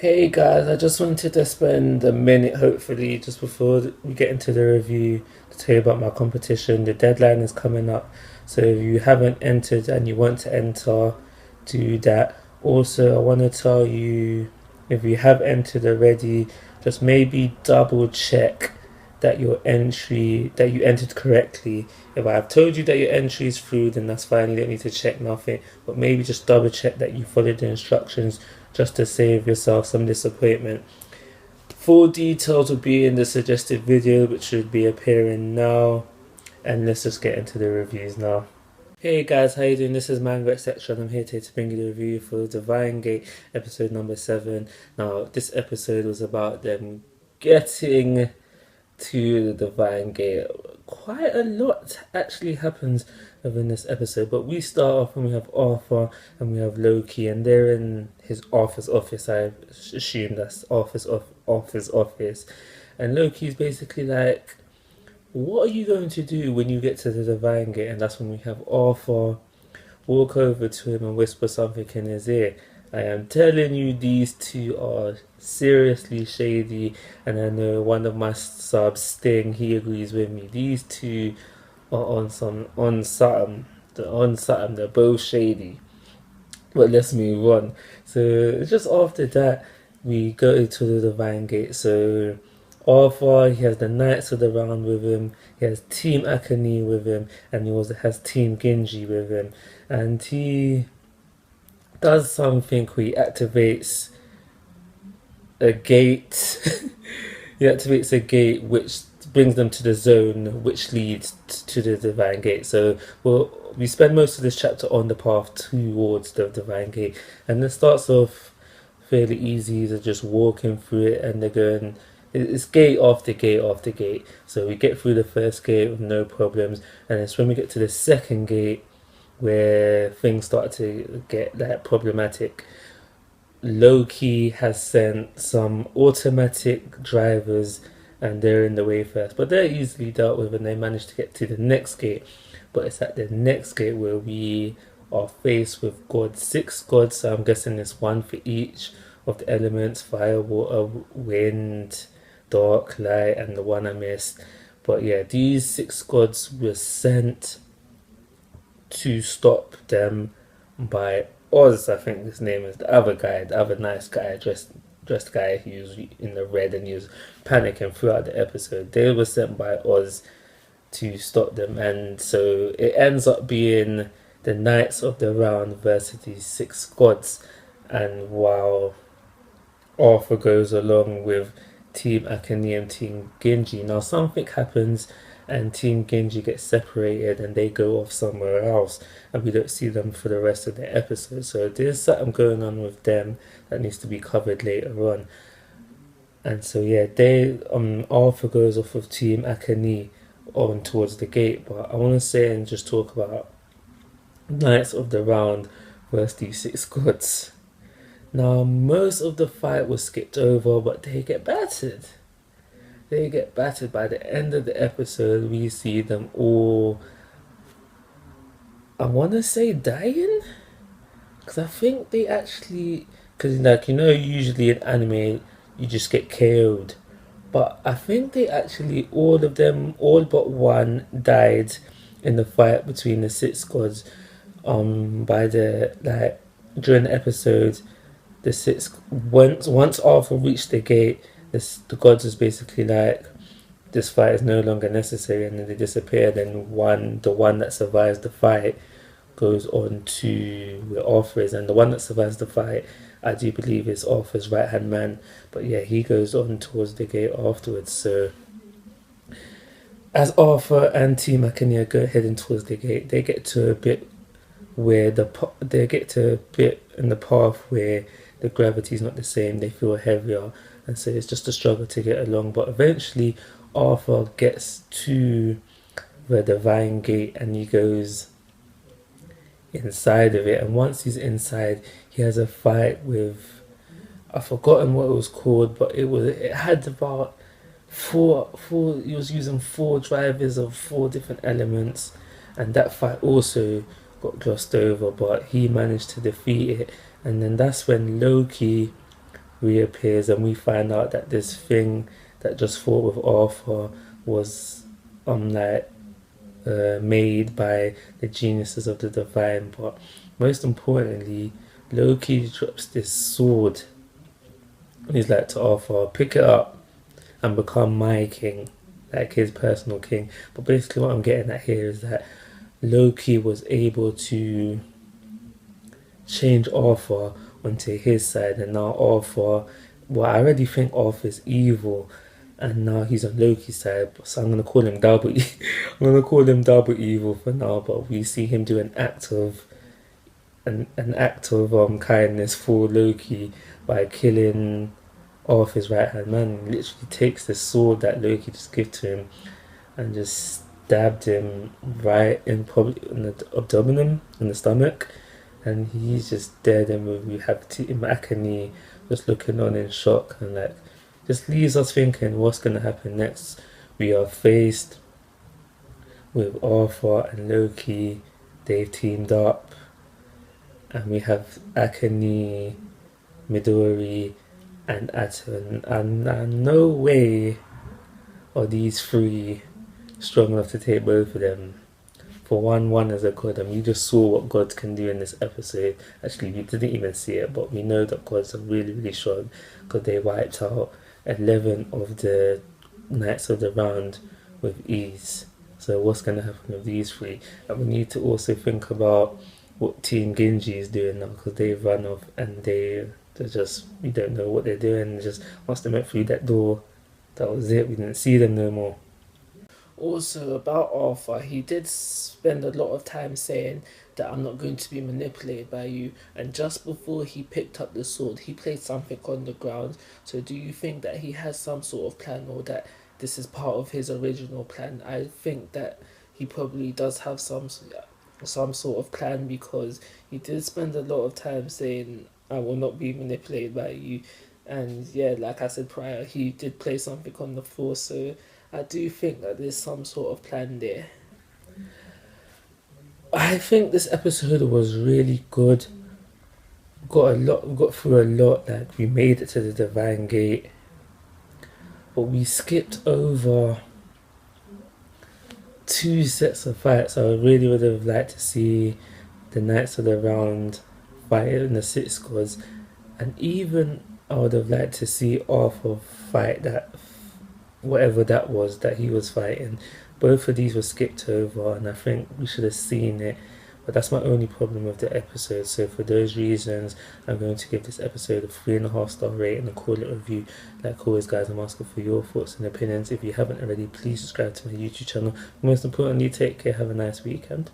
Hey guys, I just wanted to spend a minute, hopefully, just before we get into the review, to tell you about my competition. The deadline is coming up, so if you haven't entered and you want to enter, do that. Also, I want to tell you, if you have entered already, just maybe double check that you entered correctly. If I have told you that your entry is through, then that's fine, you don't need to check nothing, but maybe just double check that you followed the instructions just to save yourself some disappointment. Full details will be in the suggested video, which should be appearing now. And let's just get into the reviews now. Hey guys, how you doing? This is Mango Etc. and I'm here today to bring you the review for Divine Gate episode number 7. Now, this episode was about them getting to the Divine Gate. Quite a lot actually happens within this episode, but we start off and we have Arthur and we have Loki, and they're in his office. I assume that's Arthur's office, and Loki's basically like, "What are you going to do when you get to the Divine Gate?" And that's when we have Arthur walk over to him and whisper something in his ear. I am telling you, these two are seriously shady, and I know one of my subs, Sting, he agrees with me. These two are on something. They're both shady. But let's move on. So just after that, we go to the Divine Gate. So Arthur, he has the Knights of the Round with him, he has Team Akane with him, and he also has Team Genji with him. And he does something where he activates a gate. He activates a gate which brings them to the zone which leads to the Divine Gate. So we spend most of this chapter on the path towards the Divine Gate, and it starts off fairly easy. They're just walking through it and they're going, it's gate after gate after gate. So we get through the first gate with no problems, and it's when we get to the second gate where things start to get like problematic. Loki has sent some automatic drivers and they're in the way first, but they're easily dealt with and they manage to get to the next gate. But it's at the next gate where we are faced with gods, 6 gods, so I'm guessing it's one for each of the elements: fire, water, wind, dark, light, and the one I missed. But yeah, these 6 gods were sent to stop them by Oz, I think his name is, the other guy, the other nice guy, dressed guy. He was in the red and he was panicking throughout the episode. They were sent by Oz to stop them, and so it ends up being the Knights of the Round versus these 6 gods. And while Arthur goes along with Team Akane and Team Genji, now something happens and Team Genji gets separated and they go off somewhere else, and we don't see them for the rest of the episode. So there's something going on with them that needs to be covered later on. And so yeah, Arthur goes off with Team Akane on towards the gate. But I want to say and just talk about Knights of the Round versus these 6 gods. Now, most of the fight was skipped over, but they get battered. They get battered. By the end of the episode, we see them all, I want to say, dying? Because I think they actually, because like, usually in anime, you just get KO'd. But I think they actually, all of them, all but one, died in the fight between the 6 gods. By the, like, during the episode, the 6, once Arthur reached the gate, the gods is basically like, this fight is no longer necessary, and then they disappear. Then the one that survives the fight goes on to where Arthur is, and the one that survives the fight, I do believe, is Arthur's right hand man. But yeah, he goes on towards the gate afterwards. So as Arthur and Team Akane go heading towards the gate, they get to a bit where they get to a bit in the path where the gravity is not the same. They feel heavier, and so it's just a struggle to get along. But eventually Arthur gets to the Divine Gate and he goes inside of it, and once he's inside, he has a fight with, I've forgotten what it was called, but it had about four he was using 4 drivers of 4 different elements, and that fight also got glossed over, but he managed to defeat it. And then that's when Loki reappears, and we find out that this thing that just fought with Arthur was like made by the geniuses of the divine. But most importantly, Loki drops this sword. He's like to Arthur, pick it up and become my king, like his personal king. But basically, what I'm getting at here is that Loki was able to change Arthur onto his side, and now Arthur, well, I already think Arthur's evil, and now he's on Loki's side. So I'm gonna call him double. I'm gonna call him double evil for now. But we see him do an act of kindness for Loki by killing Arthur's right hand man. He literally takes the sword that Loki just gave to him and just stabbed him right in probably in the abdomen, in the stomach, and he's just dead. And we have Makani just looking on in shock, and like just leaves us thinking what's gonna happen next. We are faced with Arthur and Loki. They've teamed up, and we have Akane, Midori, and Aton, and no way are these three strong enough to take both of them. For one is a god, and we just saw what gods can do in this episode. Actually, we didn't even see it, but we know that gods are really, really strong because they wiped out 11 of the Knights of the Round with ease. So what's going to happen with these three? And we need to also think about what Team Genji is doing now, because they've run off and they're just, we don't know what they're doing. Just once they went through that door, that was it. We didn't see them no more. Also, about Arthur, he did spend a lot of time saying that I'm not going to be manipulated by you, and just before he picked up the sword, he placed something on the ground. So do you think that he has some sort of plan, or that this is part of his original plan? I think that he probably does have some sort of plan, because he did spend a lot of time saying I will not be manipulated by you, and yeah, like I said prior, he did play something on the floor. So I do think that there's some sort of plan there. I think this episode was really good. We got through a lot. Like, we made it to the Divine Gate, but we skipped over 2 sets of fights. I really would have liked to see the Knights of the Round fight in the 6 squads, and even I would have liked to see Arthur fight that, whatever that was that he was fighting. Both of these were skipped over, and I think we should have seen it. But that's my only problem with the episode. So for those reasons, I'm going to give this episode a 3.5-star rating and call it a review. Like always, guys, I'm asking for your thoughts and opinions. If you haven't already, please subscribe to my YouTube channel. Most importantly, take care. Have a nice weekend.